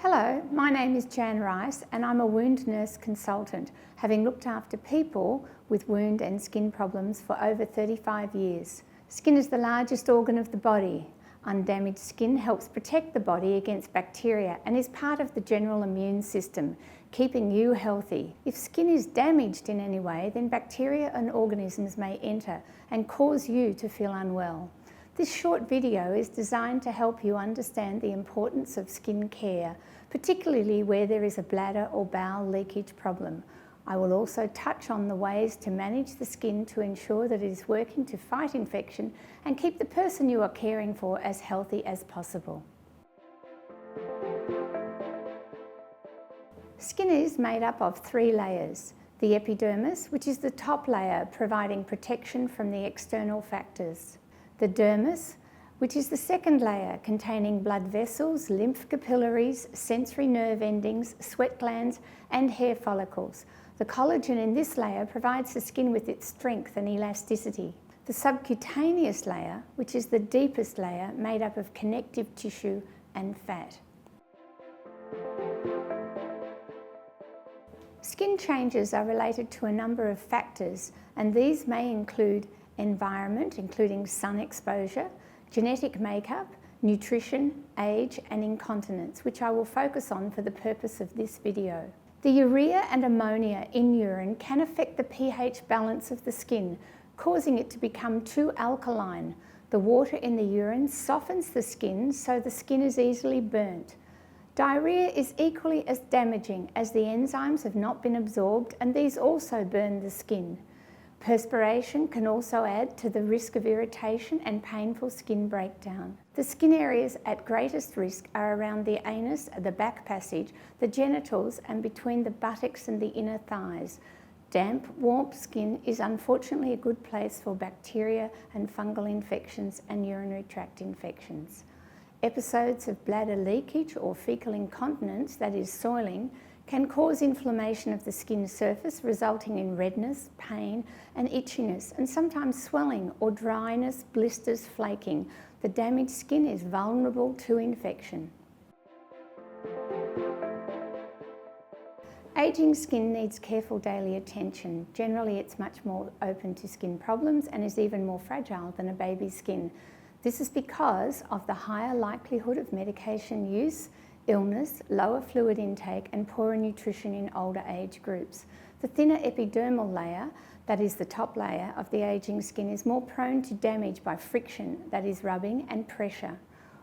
Hello, my name is Jan Rice and I'm a wound nurse consultant, having looked after people with wound and skin problems for over 35 years. Skin is the largest organ of the body. Undamaged skin helps protect the body against bacteria and is part of the general immune system, keeping you healthy. If skin is damaged in any way, then bacteria and organisms may enter and cause you to feel unwell. This short video is designed to help you understand the importance of skin care, particularly where there is a bladder or bowel leakage problem. I will also touch on the ways to manage the skin to ensure that it is working to fight infection and keep the person you are caring for as healthy as possible. Skin is made up of 3 layers. The epidermis, which is the top layer providing protection from the external factors. The dermis, which is the second layer containing blood vessels, lymph capillaries, sensory nerve endings, sweat glands and hair follicles. The collagen in this layer provides the skin with its strength and elasticity. The subcutaneous layer, which is the deepest layer, made up of connective tissue and fat. Skin changes are related to a number of factors, and these may include environment, including sun exposure, genetic makeup, nutrition, age and incontinence, which I will focus on for the purpose of this video. The urea and ammonia in urine can affect the pH balance of the skin, causing it to become too alkaline. The water in the urine softens the skin, so the skin is easily burnt. Diarrhea is equally as damaging, as the enzymes have not been absorbed and these also burn the skin. Perspiration can also add to the risk of irritation and painful skin breakdown. The skin areas at greatest risk are around the anus, the back passage, the genitals and between the buttocks and the inner thighs. Damp, warm skin is unfortunately a good place for bacteria and fungal infections and urinary tract infections. Episodes of bladder leakage or fecal incontinence, that is soiling, can cause inflammation of the skin surface, resulting in redness, pain and itchiness, and sometimes swelling or dryness, blisters, flaking. The damaged skin is vulnerable to infection. Aging skin needs careful daily attention. Generally, it's much more open to skin problems and is even more fragile than a baby's skin. This is because of the higher likelihood of medication use, illness, lower fluid intake and poorer nutrition in older age groups. The thinner epidermal layer, that is the top layer of the aging skin, is more prone to damage by friction, that is rubbing and pressure.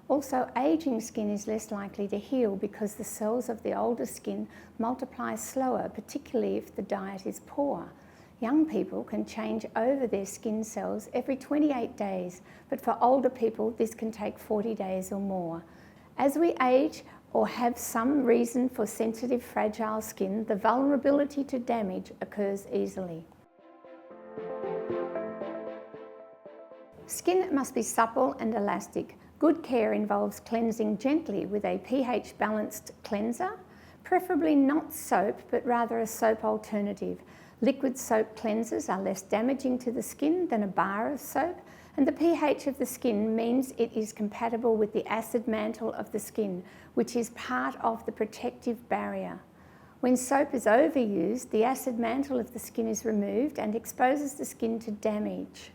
Also, aging skin is less likely to heal because the cells of the older skin multiply slower, particularly if the diet is poor. Young people can change over their skin cells every 28 days, but for older people this can take 40 days or more. As we age or have some reason for sensitive, fragile skin, the vulnerability to damage occurs easily. Skin must be supple and elastic. Good care involves cleansing gently with a pH-balanced cleanser, preferably not soap, but rather a soap alternative. Liquid soap cleansers are less damaging to the skin than a bar of soap, and the pH of the skin means it is compatible with the acid mantle of the skin, which is part of the protective barrier. When soap is overused, the acid mantle of the skin is removed and exposes the skin to damage.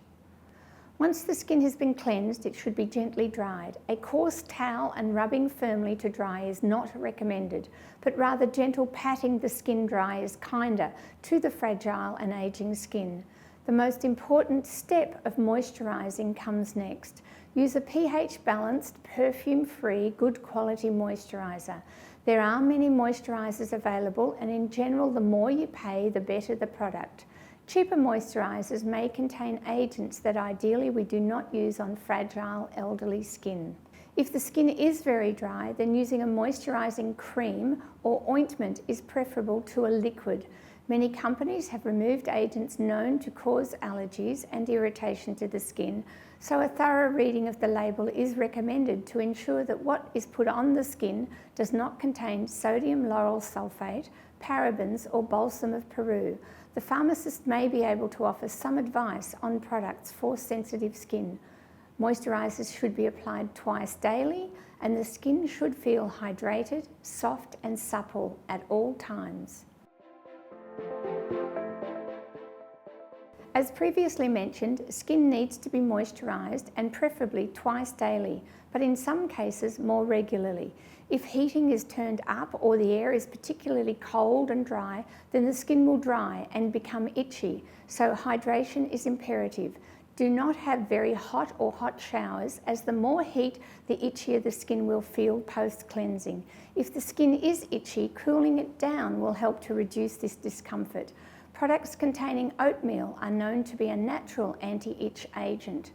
Once the skin has been cleansed, it should be gently dried. A coarse towel and rubbing firmly to dry is not recommended, but rather gentle patting the skin dry is kinder to the fragile and aging skin. The most important step of moisturizing comes next. Use a pH-balanced, perfume-free, good quality moisturizer. There are many moisturizers available, and in general, the more you pay, the better the product. Cheaper moisturizers may contain agents that ideally we do not use on fragile elderly skin. If the skin is very dry, then using a moisturizing cream or ointment is preferable to a liquid. Many companies have removed agents known to cause allergies and irritation to the skin, so a thorough reading of the label is recommended to ensure that what is put on the skin does not contain sodium lauryl sulfate, parabens or balsam of Peru. The pharmacist may be able to offer some advice on products for sensitive skin. Moisturisers should be applied twice daily, and the skin should feel hydrated, soft and supple at all times. As previously mentioned, skin needs to be moisturised and preferably twice daily, but in some cases more regularly. If heating is turned up or the air is particularly cold and dry, then the skin will dry and become itchy, so hydration is imperative. Do not have very hot or hot showers, as the more heat, the itchier the skin will feel post-cleansing. If the skin is itchy, cooling it down will help to reduce this discomfort. Products containing oatmeal are known to be a natural anti-itch agent.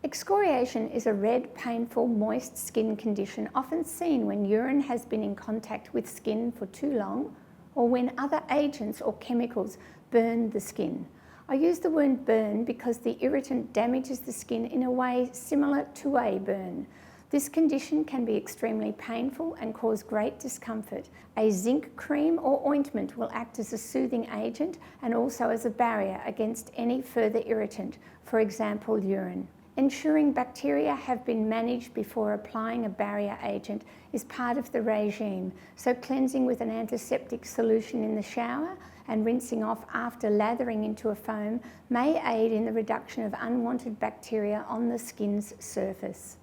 Excoriation is a red, painful, moist skin condition often seen when urine has been in contact with skin for too long or when other agents or chemicals burn the skin. I use the word burn because the irritant damages the skin in a way similar to a burn. This condition can be extremely painful and cause great discomfort. A zinc cream or ointment will act as a soothing agent and also as a barrier against any further irritant, for example urine. Ensuring bacteria have been managed before applying a barrier agent is part of the regime, so cleansing with an antiseptic solution in the shower and rinsing off after lathering into a foam may aid in the reduction of unwanted bacteria on the skin's surface.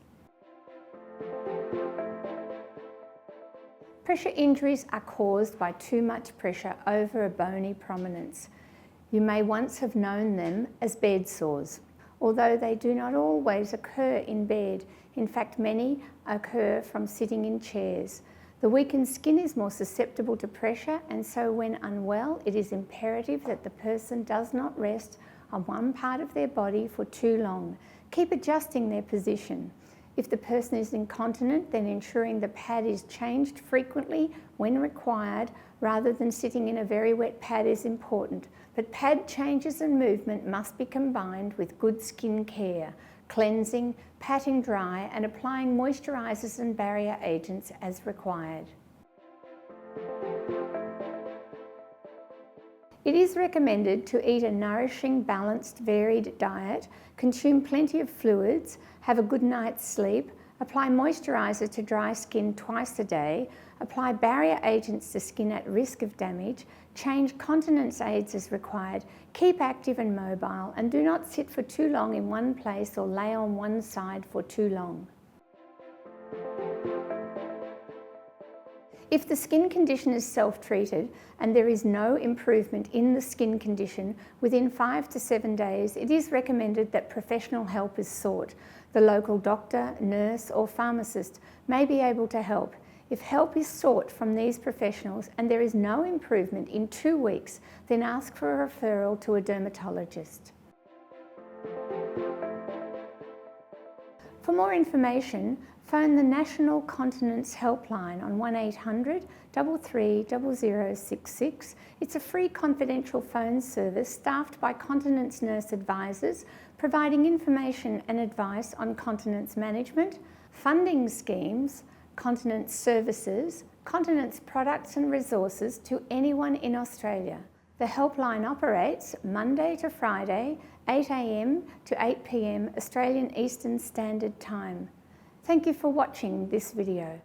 Pressure injuries are caused by too much pressure over a bony prominence. You may once have known them as bed sores, although they do not always occur in bed. In fact, many occur from sitting in chairs. The weakened skin is more susceptible to pressure, and so when unwell, it is imperative that the person does not rest on one part of their body for too long. Keep adjusting their position. If the person is incontinent, then ensuring the pad is changed frequently when required, rather than sitting in a very wet pad is important. But pad changes and movement must be combined with good skin care, cleansing, patting dry, and applying moisturisers and barrier agents as required. It is recommended to eat a nourishing, balanced, varied diet, consume plenty of fluids, have a good night's sleep, apply moisturiser to dry skin twice a day, apply barrier agents to skin at risk of damage, change continence aids as required, keep active and mobile, and do not sit for too long in one place or lay on one side for too long. If the skin condition is self-treated and there is no improvement in the skin condition within 5 to 7 days, it is recommended that professional help is sought. The local doctor, nurse or pharmacist may be able to help. If help is sought from these professionals and there is no improvement in 2 weeks, then ask for a referral to a dermatologist. For more information, phone the National Continence Helpline on 1800 33 0066. It's a free confidential phone service staffed by continence nurse advisors, providing information and advice on continence management, funding schemes, continence services, continence products and resources to anyone in Australia. The helpline operates Monday to Friday, 8 AM to 8 PM Australian Eastern Standard Time. Thank you for watching this video.